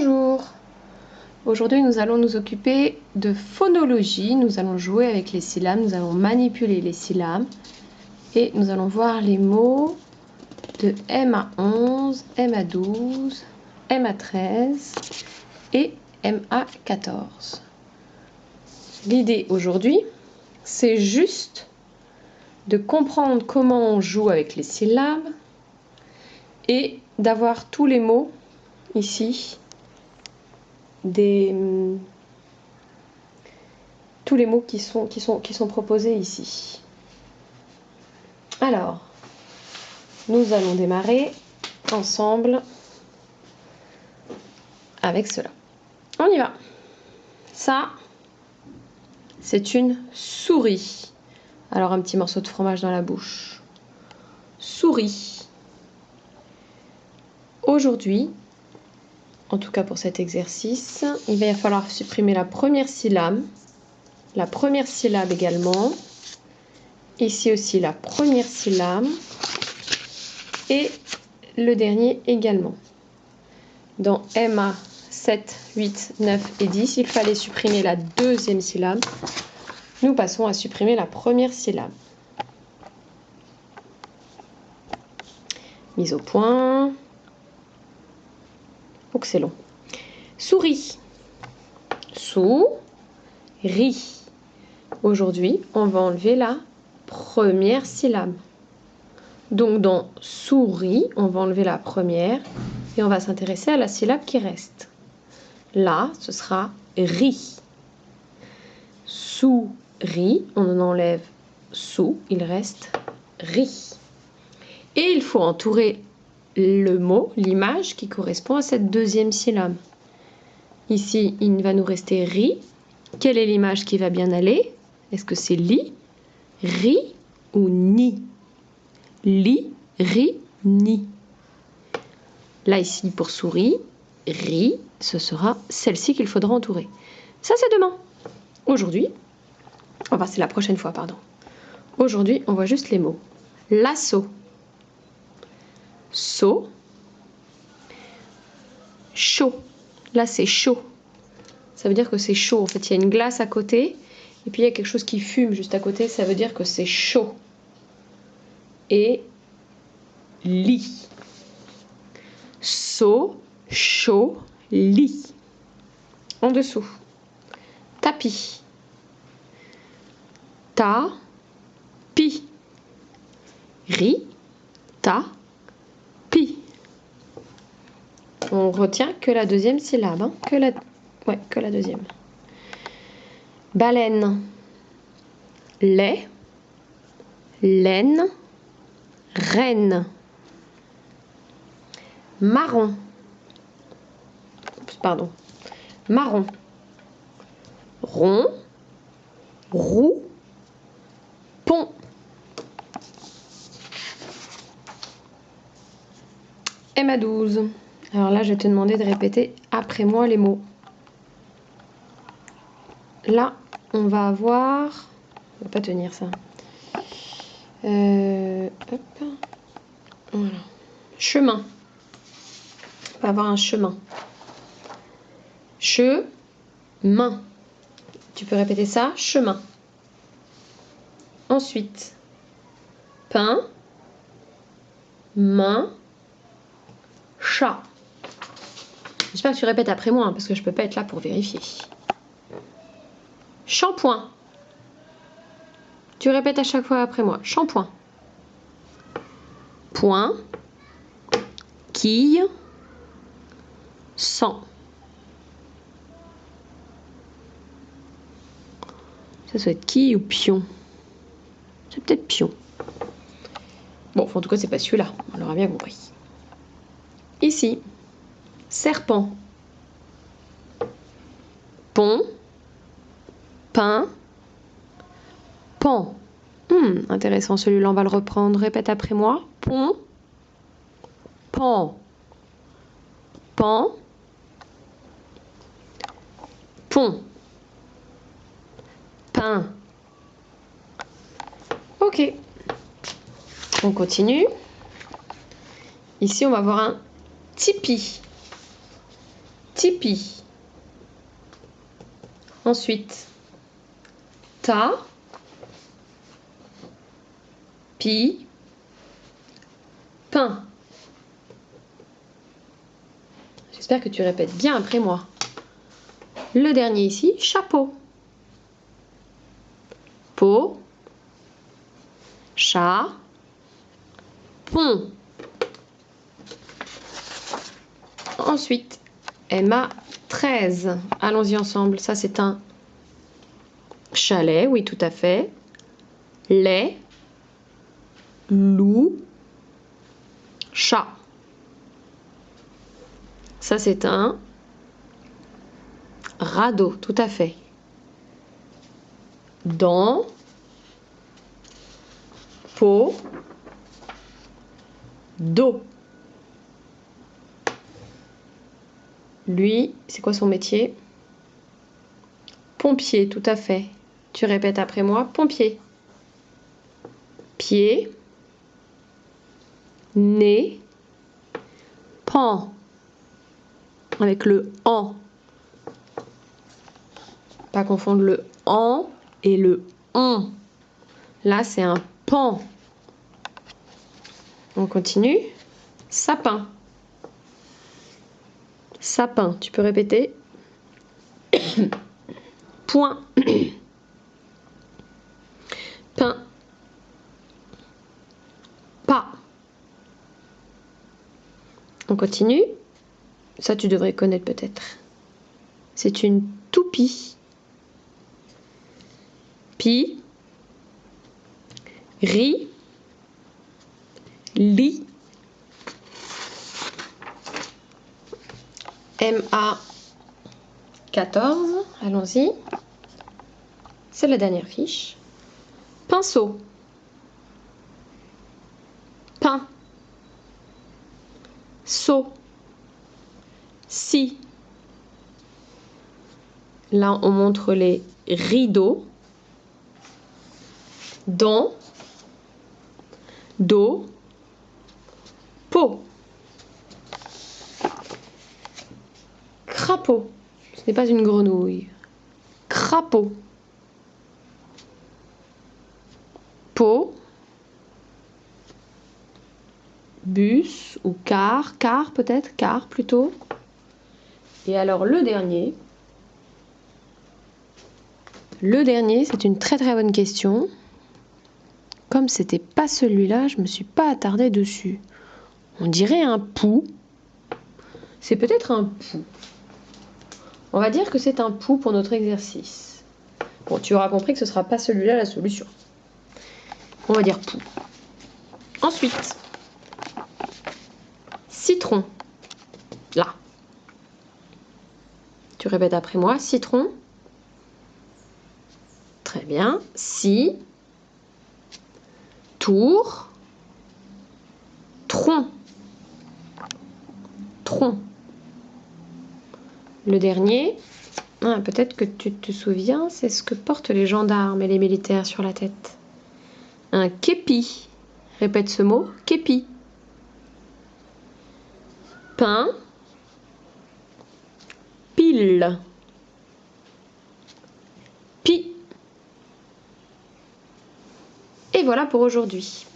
Bonjour! Aujourd'hui nous allons nous occuper de phonologie, nous allons jouer avec les syllabes, nous allons manipuler les syllabes et nous allons voir les mots de M à 11, M à 12, M à 13 et M à 14. L'idée aujourd'hui, c'est juste de comprendre comment on joue avec les syllabes et d'avoir tous les mots ici, tous les mots qui sont proposés ici. Alors, nous allons démarrer ensemble avec cela. On y va. Ça, c'est une souris. Alors, un petit morceau de fromage dans la bouche. Souris. Aujourd'hui, en tout cas pour cet exercice, il va falloir supprimer la première syllabe également, ici aussi la première syllabe, et le dernier également. Dans MA 7, 8, 9 et 10, il fallait supprimer la deuxième syllabe. Nous passons à supprimer la première syllabe. Mise au point. Oh que c'est long. Souris. Souris. Aujourd'hui, on va enlever la première syllabe. Donc dans souris, on va enlever la première et on va s'intéresser à la syllabe qui reste. Là, ce sera ri. Souris, on en enlève sou, il reste ri. Et il faut entourer le mot, l'image qui correspond à cette deuxième syllabe. Ici, il va nous rester ri. Quelle est l'image qui va bien aller? Est-ce que c'est li, ri ou ni? Li, ri, ni. Là, ici, pour souris, ri, ce sera celle-ci qu'il faudra entourer. Ça, c'est demain. Aujourd'hui, enfin, c'est la prochaine fois, pardon. Aujourd'hui, on voit juste les mots. Lasso. Saut. Chaud. Là, c'est chaud. Ça veut dire que c'est chaud. En fait, il y a une glace à côté. Et puis, il y a quelque chose qui fume juste à côté. Ça veut dire que c'est chaud. Et lit. Saut, chaud, lit. En dessous. Tapis. Ta-pi. Ri, ta, pi. On retient que la deuxième syllabe. Hein, que la deuxième. Baleine. Lait. Laine. Reine. Marron. Pardon. Marron. Rond. Roux. Pont. M à 12. Alors là, je vais te demander de répéter après moi les mots. Là, on va avoir... Ça va pas tenir ça. Hop. Voilà. Chemin. On va avoir un chemin. Chemin. Tu peux répéter ça? Chemin. Ensuite, pain, main, chat. J'espère que tu répètes après moi, hein, parce que je ne peux pas être là pour vérifier. Shampoing. Tu répètes à chaque fois après moi. Shampoing. Point. Quille. Sang. Ça doit être quille ou pion. C'est peut-être pion. Bon, en tout cas, c'est pas celui-là. On l'aura bien compris. Ici. Serpent. Pont. Pain. Pan. Intéressant, celui-là, on va le reprendre. Répète après moi. Pont. Pan. Pan. Pont. Pain. Ok. On continue. Ici, on va avoir un tipi. tipi. Ensuite, ta, pi, pain. J'espère que tu répètes bien après moi. Le dernier ici, chapeau. Pot, chat, pont. Ensuite, Emma 13. Allons-y ensemble. Ça, c'est un chalet, oui, tout à fait. Lait, loup, chat. Ça, c'est un radeau, tout à fait. Dents, peau, dos. Lui, c'est quoi son métier? Pompier, tout à fait. Tu répètes après moi, pompier. Pied, nez, pan. Avec le en. Pas confondre le en et le on. Là, c'est un pan. On continue. Sapin. Sapin. Tu peux répéter. Point. Pain. Pas. On continue. Ça, tu devrais connaître peut-être. C'est une toupie. Pi. Ri. Li. MA 14. Allons-y. C'est la dernière fiche. Pinceau. Pain. Seau. Si. Là, on montre les rideaux. Dents. Dos. Peau. Crapaud. Ce n'est pas une grenouille. Crapaud. Peau. Bus ou car. Car peut-être. Car plutôt. Et alors le dernier. Le dernier, c'est une très très bonne question. Comme c'était pas celui-là, je me suis pas attardée dessus. On dirait un pou. C'est peut-être un pou. On va dire que c'est un pou pour notre exercice. Bon, tu auras compris que ce ne sera pas celui-là la solution. On va dire pou. Ensuite, citron. Là. Tu répètes après moi. Citron. Très bien. Si. Tour. Tronc. Tronc. Le dernier, peut-être que tu te souviens, c'est ce que portent les gendarmes et les militaires sur la tête. Un képi. Répète ce mot, képi. Pain. Pile. Pi. Et voilà pour aujourd'hui.